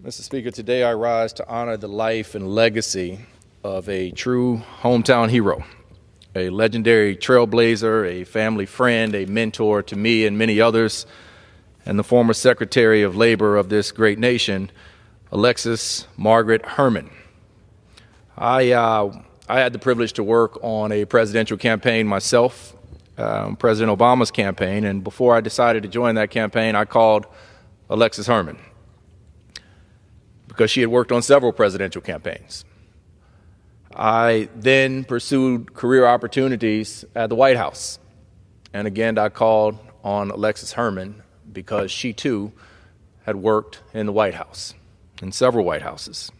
Mr. Speaker, today I rise to honor the life and legacy of a true hometown hero, a legendary trailblazer, a family friend, a mentor to me and many others, and the former Secretary of Labor of this great nation, Alexis Margaret Herman. I had the privilege to work on a presidential campaign myself, President Obama's campaign, and before I decided to join that campaign, I called Alexis Herman, because she had worked on several presidential campaigns. I then pursued career opportunities at the White House. And again, I called on Alexis Herman because she too had worked in the White House, in several White Houses.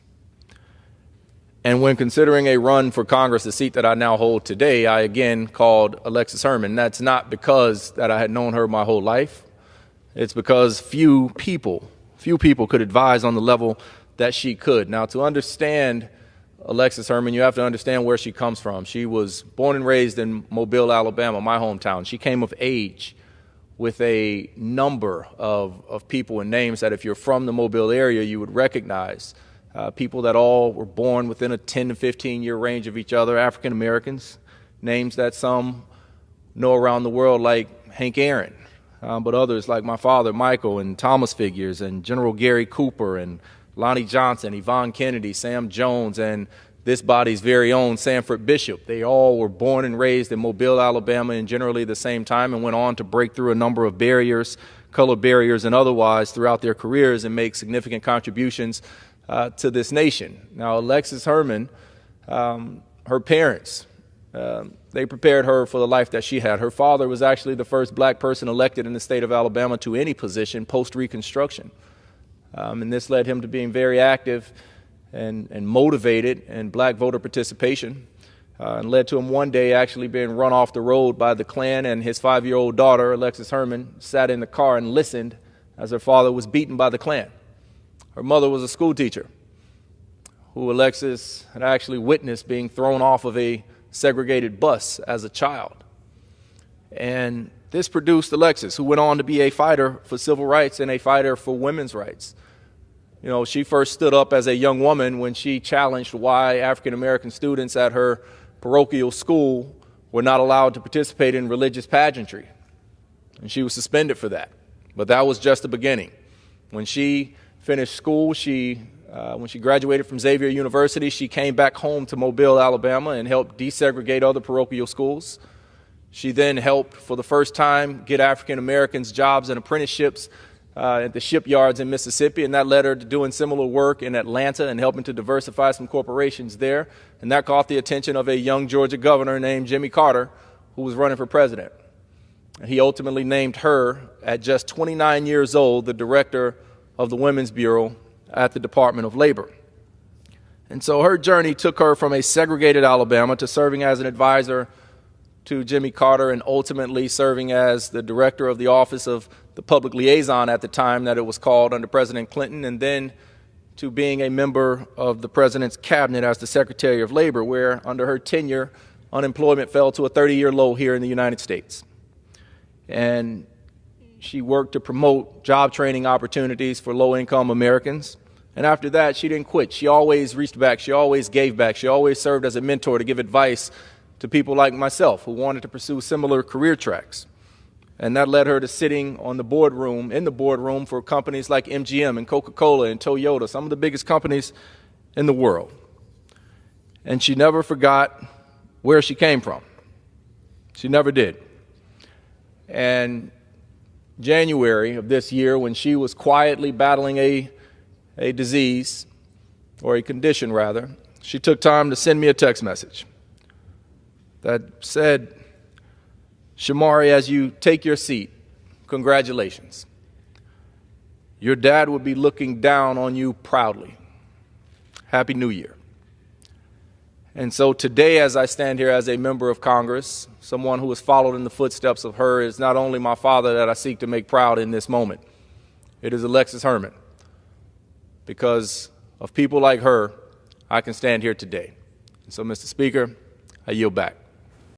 And when considering a run for Congress, the seat that I now hold today, I again called Alexis Herman. That's not because that I had known her my whole life. It's because few people could advise on the level that she could. Now, to understand Alexis Herman, you have to understand where she comes from. She was born and raised in Mobile, Alabama, my hometown. She came of age with a number of people and names that if you're from the Mobile area, you would recognize. People that all were born within a 10 to 15-year range of each other, African Americans, names that some know around the world like Hank Aaron, but others like my father, Michael, and Thomas figures, and General Gary Cooper, and Lonnie Johnson, Yvonne Kennedy, Sam Jones, and this body's very own Sanford Bishop. They all were born and raised in Mobile, Alabama, in generally the same time, and went on to break through a number of barriers, color barriers and otherwise, throughout their careers and make significant contributions to this nation. Now, Alexis Herman, her parents, they prepared her for the life that she had. Her father was actually the first black person elected in the state of Alabama to any position post-Reconstruction. And this led him to being very active and motivated in black voter participation, and led to him one day actually being run off the road by the Klan, and his 5-year-old daughter, Alexis Herman, sat in the car and listened as her father was beaten by the Klan. Her mother was a school teacher who Alexis had actually witnessed being thrown off of a segregated bus as a child. And this produced Alexis, who went on to be a fighter for civil rights and a fighter for women's rights. You know, she first stood up as a young woman when she challenged why African-American students at her parochial school were not allowed to participate in religious pageantry. And she was suspended for that. But that was just the beginning. When she finished school, when she graduated from Xavier University, she came back home to Mobile, Alabama, and helped desegregate other parochial schools. She then helped, for the first time, get African Americans jobs and apprenticeships at the shipyards in Mississippi, and that led her to doing similar work in Atlanta and helping to diversify some corporations there. And that caught the attention of a young Georgia governor named Jimmy Carter, who was running for president. And he ultimately named her, at just 29 years old, the director of the Women's Bureau at the Department of Labor. And so her journey took her from a segregated Alabama to serving as an advisor to Jimmy Carter, and ultimately serving as the director of the Office of the Public Liaison at the time that it was called under President Clinton, and then to being a member of the president's cabinet as the Secretary of Labor, where under her tenure, unemployment fell to a 30-year low here in the United States. And she worked to promote job training opportunities for low-income Americans. And after that, she didn't quit. She always reached back. She always gave back. She always served as a mentor to give advice to people like myself who wanted to pursue similar career tracks. And that led her to sitting in the boardroom for companies like MGM and Coca-Cola and Toyota, some of the biggest companies in the world. And she never forgot where she came from. She never did. And January of this year, when she was quietly battling a disease, or a condition rather, she took time to send me a text message that said, "Shomari, as you take your seat, congratulations. Your dad would be looking down on you proudly. Happy New Year." And so today, as I stand here as a member of Congress, someone who has followed in the footsteps of her, is not only my father that I seek to make proud in this moment. It is Alexis Herman. Because of people like her, I can stand here today. And so, Mr. Speaker, I yield back.